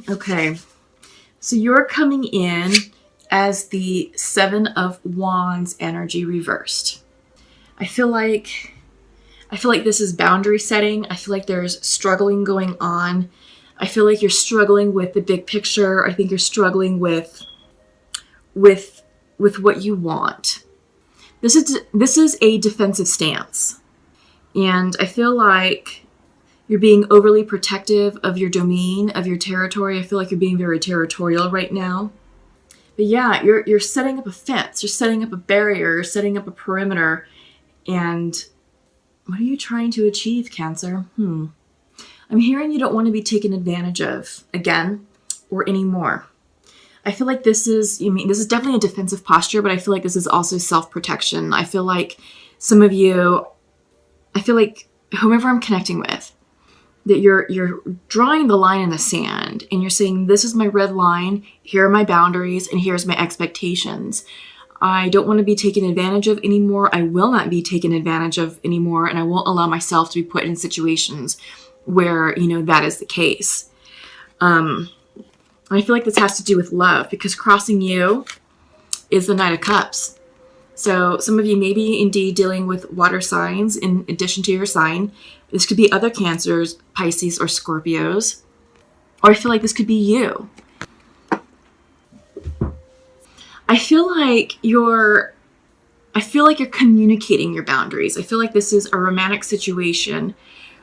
Okay. So you're coming in as the Seven of Wands energy reversed. I feel like this is boundary setting. I feel like there's struggling going on. I feel like you're struggling with the big picture. I think you're struggling with what you want. This is a defensive stance. And I feel like you're being overly protective of your domain, of your territory. I feel like you're being very territorial right now. But yeah, you're setting up a fence. You're setting up a barrier. You're setting up a perimeter. And what are you trying to achieve, Cancer? I'm hearing you don't want to be taken advantage of again or anymore. I feel like this is definitely a defensive posture, but I feel like this is also self-protection. I feel like some of you, whomever I'm connecting with, that you're drawing the line in the sand and you're saying, this is my red line, here are my boundaries, and here's my expectations. I don't want to be taken advantage of anymore. I will not be taken advantage of anymore, and I won't allow myself to be put in situations where, that is the case. I feel like this has to do with love, because crossing you is the Knight of Cups. So some of you may be indeed dealing with water signs in addition to your sign. This could be other Cancers, Pisces, or Scorpios. Or I feel like this could be you. I feel like you're communicating your boundaries. I feel like this is a romantic situation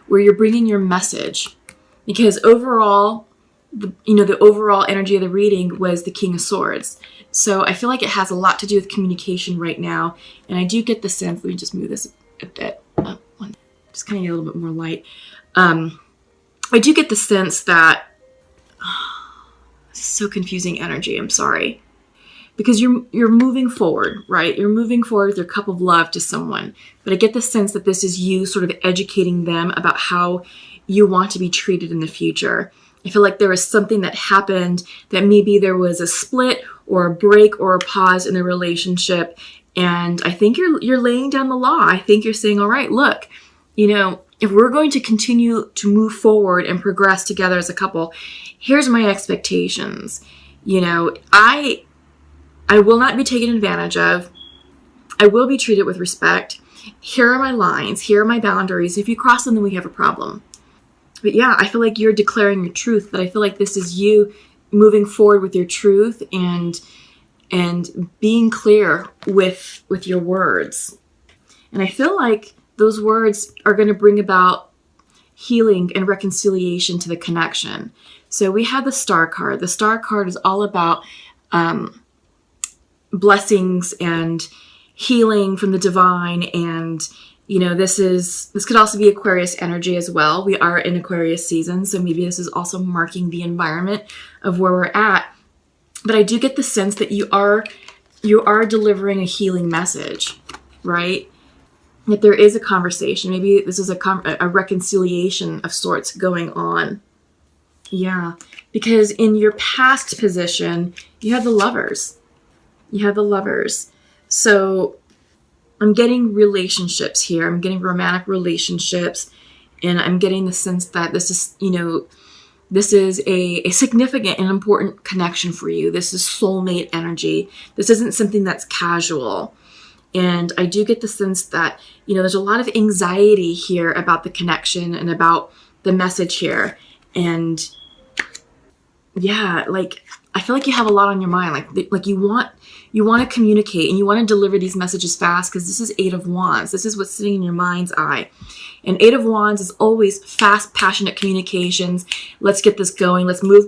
where you're bringing your message, because overall, the overall energy of the reading was the King of Swords. So I feel like it has a lot to do with communication right now. And I do get the sense, let me just move this a bit, just kind of get a little bit more light. I do get the sense that, this is so confusing energy, I'm sorry. Because you're moving forward, right? You're moving forward with your cup of love to someone. But I get the sense that this is you sort of educating them about how you want to be treated in the future. I feel like there was something that happened, that maybe there was a split or a break or a pause in the relationship. And I think you're laying down the law. I think you're saying, all right, look, if we're going to continue to move forward and progress together as a couple, here's my expectations. I will not be taken advantage of. I will be treated with respect. Here are my lines. Here are my boundaries. If you cross them, then we have a problem. But yeah, I feel like you're declaring your truth, but I feel like this is you moving forward with your truth and being clear with your words. And I feel like those words are going to bring about healing and reconciliation to the connection. So we have the Star card. The Star card is all about blessings and healing from the divine, and this could also be Aquarius energy as well. We are in Aquarius season, so maybe this is also marking the environment of where we're at. But I do get the sense that you are delivering a healing message, right? That there is a conversation. Maybe this is a reconciliation of sorts going on. Yeah, because in your past position, you had the Lovers. So I'm getting relationships here. I'm getting romantic relationships. And I'm getting the sense that this is a significant and important connection for you. This is soulmate energy. This isn't something that's casual. And I do get the sense that, there's a lot of anxiety here about the connection and about the message here. And yeah, I feel like you have a lot on your mind. Like you want to communicate and you want to deliver these messages fast, because this is Eight of Wands. This is what's sitting in your mind's eye. And Eight of Wands is always fast, passionate communications. Let's get this going. Let's move.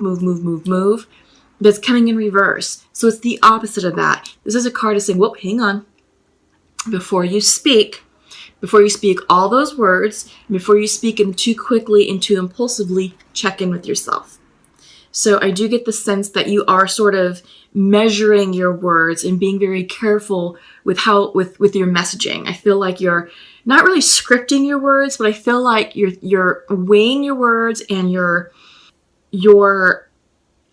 But it's coming in reverse. So it's the opposite of that. This is a card of saying, whoa, hang on. Before you speak all those words, before you speak them too quickly and too impulsively, check in with yourself. So I do get the sense that you are sort of measuring your words and being very careful with your messaging. I feel like you're not really scripting your words, but I feel like you're weighing your words and you're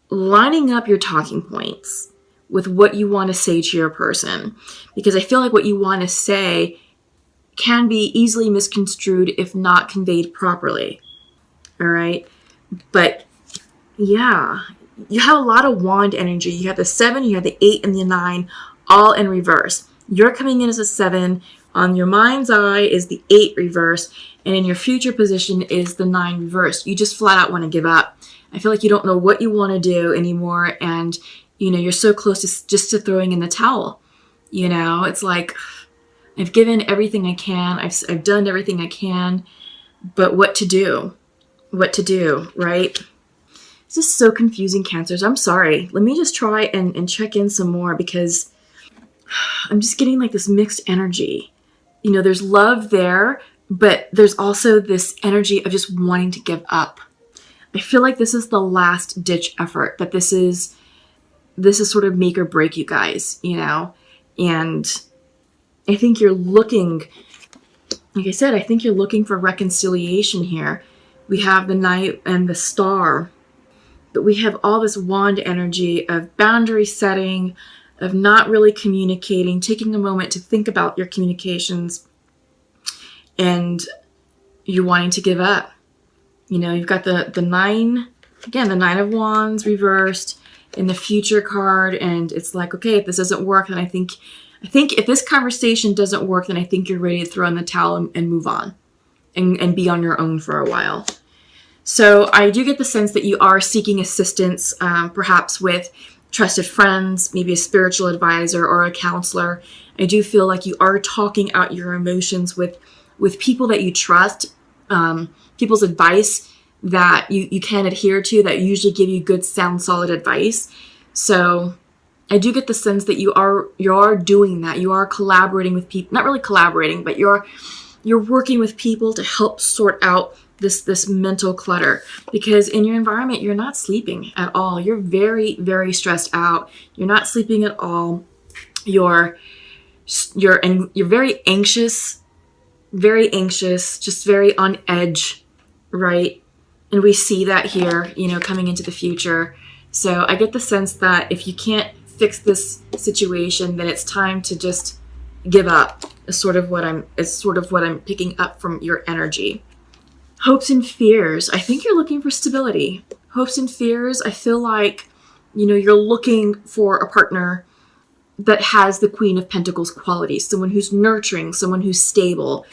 lining up your talking points with what you want to say to your person. Because I feel like what you want to say can be easily misconstrued if not conveyed properly. All right? But Yeah. You have a lot of wand energy. You have the 7, you have the 8, and the 9 all in reverse. You're coming in as a 7. On your mind's eye is the 8 reverse. And in your future position is the 9 reverse. You just flat out want to give up. I feel like you don't know what you want to do anymore. And, you're so close to just to throwing in the towel. It's like, I've given everything I can. I've done everything I can. But what to do? What to do, right? This is so confusing, Cancers. I'm sorry. Let me just try and check in some more, because I'm just getting like this mixed energy. There's love there, but there's also this energy of just wanting to give up. I feel like this is the last ditch effort, that this is sort of make or break you guys, and I think you're looking, like I said, I think you're looking for reconciliation here. We have the Knight and the Star, but we have all this wand energy of boundary setting, of not really communicating, taking a moment to think about your communications, and you wanting to give up. You've got the 9, again, the 9 of Wands reversed in the future card, and it's like, okay, if this doesn't work, then I think if this conversation doesn't work, then I think you're ready to throw in the towel and move on and be on your own for a while. So I do get the sense that you are seeking assistance, perhaps with trusted friends, maybe a spiritual advisor or a counselor. I do feel like you are talking out your emotions with people that you trust, people's advice that you can adhere to, that usually give you good, sound, solid advice. So I do get the sense that you are doing that. You are collaborating with people, not really collaborating, but you're working with people to help sort out this mental clutter, because in your environment, you're not sleeping at all. You're very, very stressed out. You're not sleeping at all. You're very anxious, just very on edge, right? And we see that here, coming into the future. So I get the sense that if you can't fix this situation, then it's time to just give up. Is sort of what I'm picking up from your energy. Hopes and fears. I think you're looking for stability. Hopes and fears. I feel like, you're looking for a partner that has the Queen of Pentacles qualities. Someone who's nurturing, someone who's stable,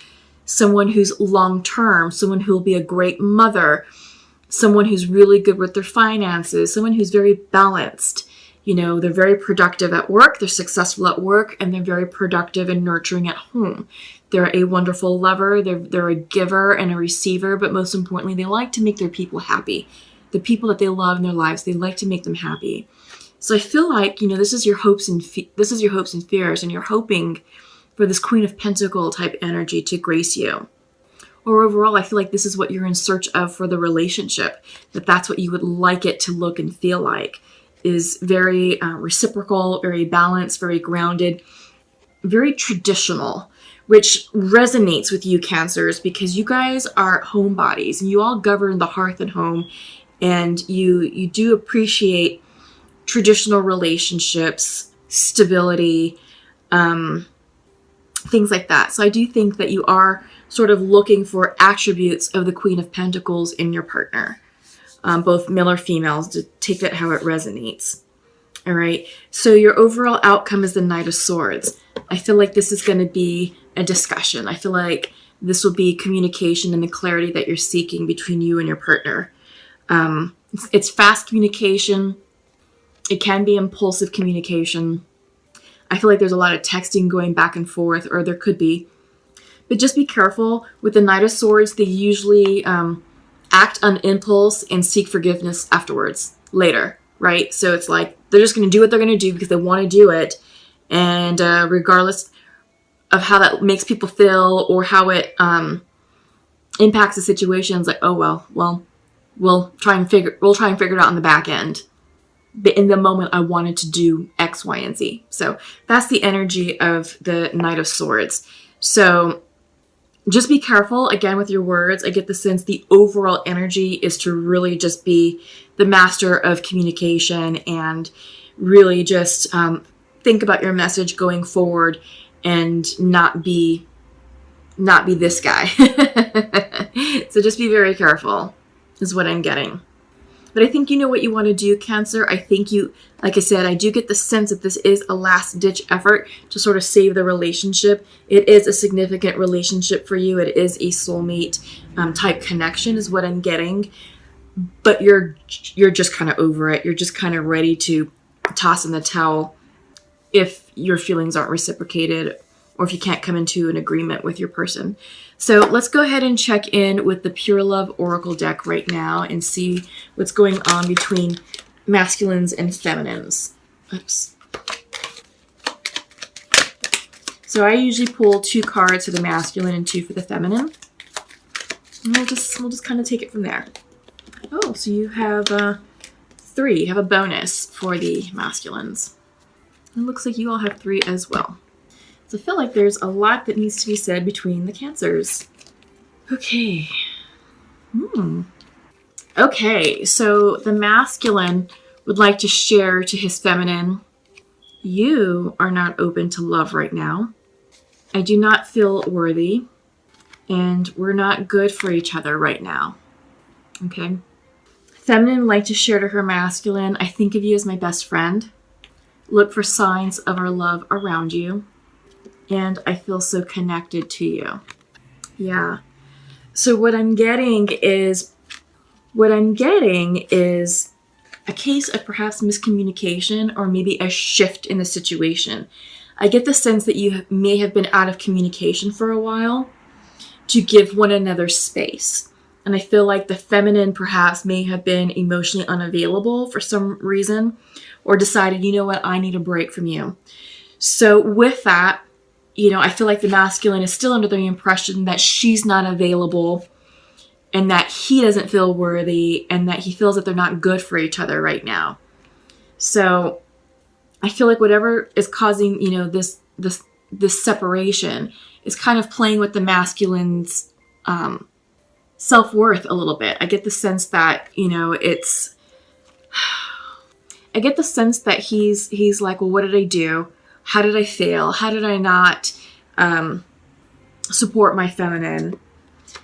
someone who's long-term, someone who will be a great mother, someone who's really good with their finances, someone who's very balanced. They're very productive at work, they're successful at work, and they're very productive and nurturing at home. They're a wonderful lover, they're a giver and a receiver, but most importantly, they like to make their people happy. The people that they love in their lives, they like to make them happy. So I feel like, this is your hopes and fears, and you're hoping for this Queen of Pentacle type energy to grace you. Or overall, I feel like this is what you're in search of for the relationship, that's what you would like it to look and feel like, is very reciprocal, very balanced, very grounded, very traditional, which resonates with you, Cancers, because you guys are homebodies and you all govern the hearth and home, and you do appreciate traditional relationships, stability, things like that. So I do think that you are sort of looking for attributes of the Queen of Pentacles in your partner. Both male or females, to take that how it resonates. All right. So your overall outcome is the Knight of Swords. I feel like this is going to be a discussion. I feel like this will be communication and the clarity that you're seeking between you and your partner. It's fast communication. It can be impulsive communication. I feel like there's a lot of texting going back and forth, or there could be. But just be careful. With the Knight of Swords, they usually act on impulse and seek forgiveness afterwards, later, right? So it's like they're just going to do what they're going to do because they want to do it. And regardless of how that makes people feel or how it impacts the situation, it's like, oh, well, we'll try and figure it out on the back end. But in the moment, I wanted to do X, Y, and Z. So that's the energy of the Knight of Swords. So just be careful, again, with your words. I get the sense the overall energy is to really just be the master of communication and really just think about your message going forward and not be this guy. So just be very careful is what I'm getting. But I think you know what you want to do, Cancer. I think you, like I said, I do get the sense that this is a last-ditch effort to sort of save the relationship. It is a significant relationship for you. It is a soulmate type connection is what I'm getting. But you're just kind of over it. You're just kind of ready to toss in the towel if your feelings aren't reciprocated or if you can't come into an agreement with your person. So let's go ahead and check in with the Pure Love Oracle deck right now and see what's going on between masculines and feminines. Oops. So I usually pull 2 cards for the masculine and 2 for the feminine. And we'll just kind of take it from there. Oh, so you have 3. You have a bonus for the masculines. It looks like you all have 3 as well. So I feel like there's a lot that needs to be said between the Cancers. Okay. Okay, so the masculine would like to share to his feminine, you are not open to love right now. I do not feel worthy, and we're not good for each other right now. Okay. Feminine would like to share to her masculine, I think of you as my best friend. Look for signs of our love around you. And I feel so connected to you. Yeah. So what I'm getting is a case of perhaps miscommunication or maybe a shift in the situation. I get the sense that you may have been out of communication for a while to give one another space. And I feel like the feminine perhaps may have been emotionally unavailable for some reason or decided, you know what, I need a break from you. So with that, I feel like the masculine is still under the impression that she's not available and that he doesn't feel worthy and that he feels that they're not good for each other right now. So I feel like whatever is causing, this separation is kind of playing with the masculine's self-worth a little bit. I get the sense that, I get the sense that he's like, well, what did I do? How did I fail? How did I not support my feminine?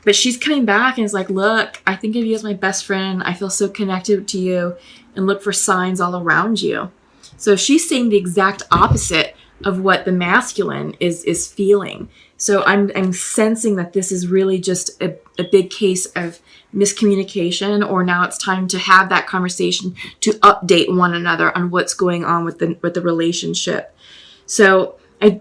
But she's coming back and is like, look, I think of you as my best friend. I feel so connected to you and look for signs all around you. So she's saying the exact opposite of what the masculine is feeling. So I'm sensing that this is really just a big case of miscommunication, or now it's time to have that conversation to update one another on what's going on with the relationship. So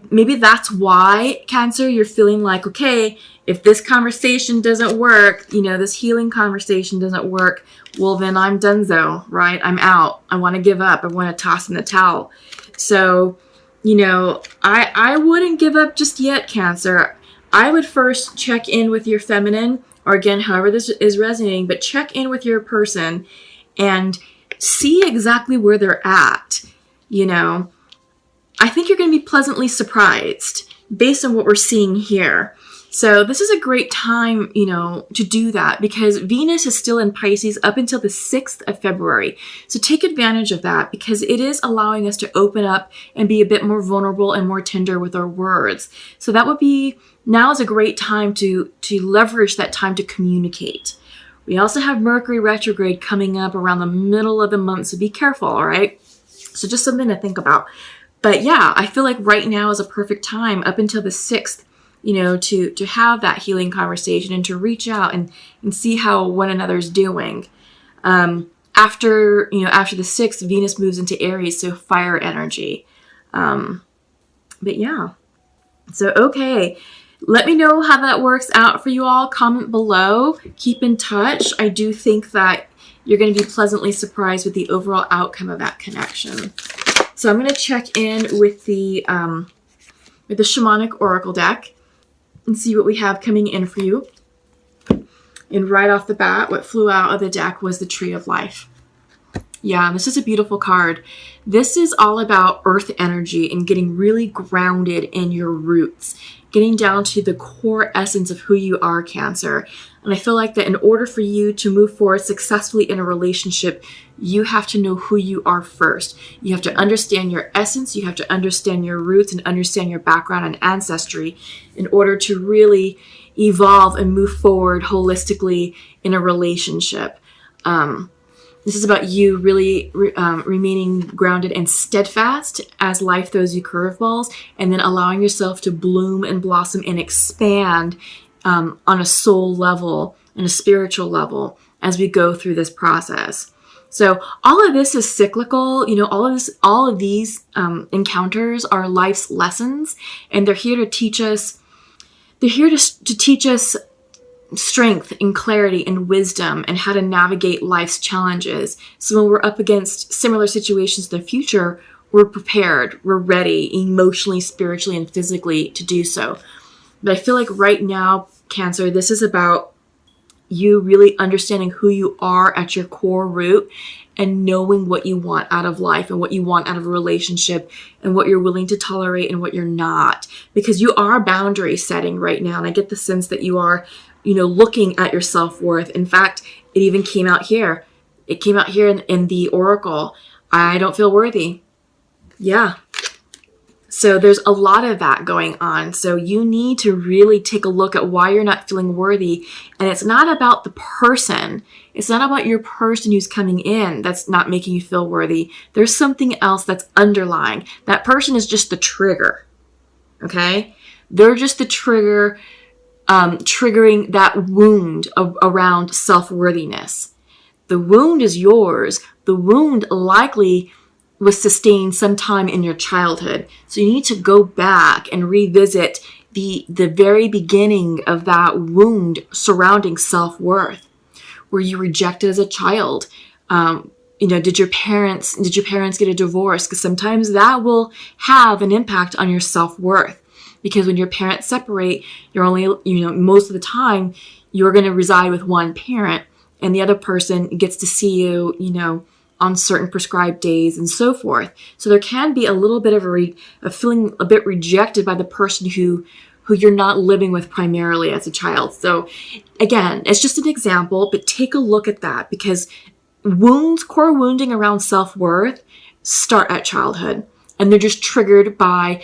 maybe that's why, Cancer, you're feeling like, okay, if this conversation doesn't work, this healing conversation doesn't work, well, then I'm donezo, right? I'm out. I want to give up. I want to toss in the towel. So, I wouldn't give up just yet, Cancer. I would first check in with your feminine, or again, however this is resonating, but check in with your person and see exactly where they're at, I think you're going to be pleasantly surprised based on what we're seeing here. So this is a great time, to do that because Venus is still in Pisces up until the 6th of February. So take advantage of that because it is allowing us to open up and be a bit more vulnerable and more tender with our words. So that would be, now is a great time to leverage that time to communicate. We also have Mercury retrograde coming up around the middle of the month, so be careful, all right? So just something to think about. But yeah, I feel like right now is a perfect time up until the 6th, to have that healing conversation and to reach out and see how one another's doing. After the 6th, Venus moves into Aries, so fire energy. But yeah, so okay. Let me know how that works out for you all. Comment below. Keep in touch. I do think that you're going to be pleasantly surprised with the overall outcome of that connection. So I'm going to check in with the Shamanic Oracle deck and see what we have coming in for you. And right off the bat, what flew out of the deck was the Tree of Life. Yeah, this is a beautiful card. This is all about earth energy and getting really grounded in your roots, getting down to the core essence of who you are, Cancer. And I feel like that in order for you to move forward successfully in a relationship, you have to know who you are first. You have to understand your essence. You have to understand your roots and understand your background and ancestry in order to really evolve and move forward holistically in a relationship. This is about you really remaining grounded and steadfast as life throws you curveballs, and then allowing yourself to bloom and blossom and expand on a soul level and a spiritual level as we go through this process. So all of this is cyclical. All of these encounters are life's lessons, and they're here to teach us. They're here to teach us strength and clarity and wisdom and how to navigate life's challenges. So when we're up against similar situations in the future, we're prepared, we're ready emotionally, spiritually, and physically to do so. But I feel like right now, Cancer, this is about you really understanding who you are at your core root and knowing what you want out of life and what you want out of a relationship and what you're willing to tolerate and what you're not. Because you are boundary setting right now. And I get the sense that you are looking at your self-worth. In fact, it even came out here. It came out here in the oracle. I don't feel worthy. Yeah. So there's a lot of that going on. So you need to really take a look at why you're not feeling worthy. And it's not about the person. It's not about your person who's coming in that's not making you feel worthy. There's something else that's underlying. That person is just the trigger. Okay? They're just the trigger, triggering that wound around self-worthiness. The wound is yours. The wound likely was sustained sometime in your childhood. So you need to go back and revisit the very beginning of that wound surrounding self-worth. Were you rejected as a child? Did your parents get a divorce? Because sometimes that will have an impact on your self-worth. Because when your parents separate, you're only, most of the time, you're going to reside with one parent, and the other person gets to see you, on certain prescribed days and so forth. So there can be a little bit of a feeling a bit rejected by the person who you're not living with primarily as a child. So again, it's just an example, but take a look at that, because core wounding around self-worth start at childhood, and they're just triggered by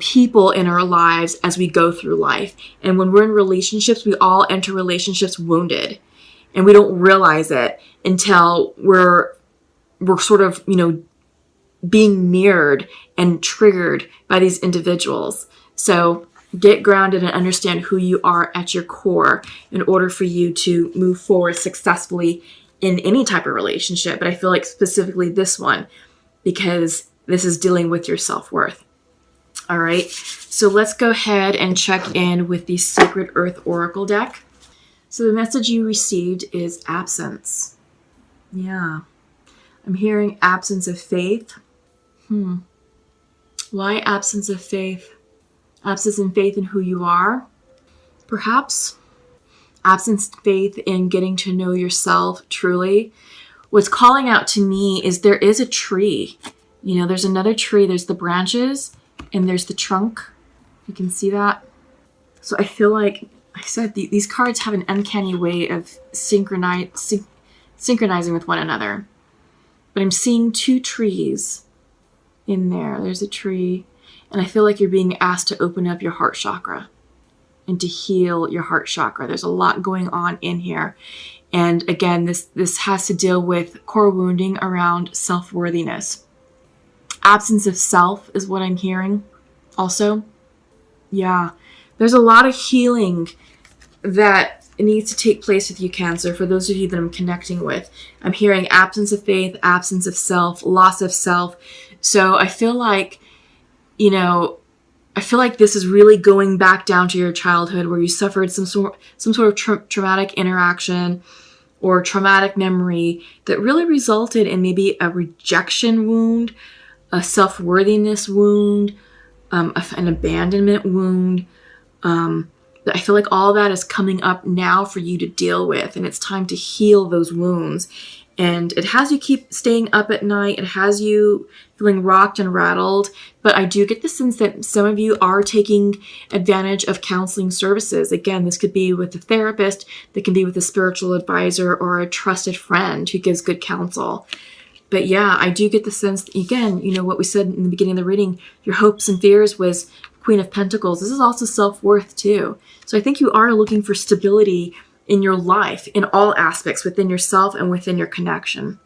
people in our lives as we go through life. And when we're in relationships, we all enter relationships wounded, and we don't realize it until we're sort of, being mirrored and triggered by these individuals. So get grounded and understand who you are at your core in order for you to move forward successfully in any type of relationship. But I feel like specifically this one, because this is dealing with your self-worth. All right. So let's go ahead and check in with the Sacred Earth Oracle deck. So the message you received is absence. Yeah. I'm hearing absence of faith. Why absence of faith? Absence in faith in who you are? Perhaps. Absence of faith in getting to know yourself truly. What's calling out to me is there is a tree. There's another tree. There's the branches and there's the trunk. You can see that. So I feel like I said these cards have an uncanny way of synchronizing with one another. But I'm seeing two trees in there. There's a tree. And I feel like you're being asked to open up your heart chakra and to heal your heart chakra. There's a lot going on in here. And again, this has to deal with core wounding around self-worthiness. Absence of self is what I'm hearing also. Yeah. There's a lot of healing that needs to take place with you, Cancer, for those of you that I'm connecting with. I'm hearing absence of faith, absence of self, loss of self. So I feel like, this is really going back down to your childhood where you suffered some sort of traumatic interaction or traumatic memory that really resulted in maybe a rejection wound, a self-worthiness wound, an abandonment wound. I feel like all that is coming up now for you to deal with, and it's time to heal those wounds. And it has you keep staying up at night. It has you feeling rocked and rattled. But I do get the sense that some of you are taking advantage of counseling services. Again, this could be with a therapist, that can be with a spiritual advisor or a trusted friend who gives good counsel. But yeah, I do get the sense, again, what we said in the beginning of the reading, your hopes and fears was Queen of Pentacles. This is also self-worth too. So I think you are looking for stability in your life, in all aspects, within yourself and within your connection.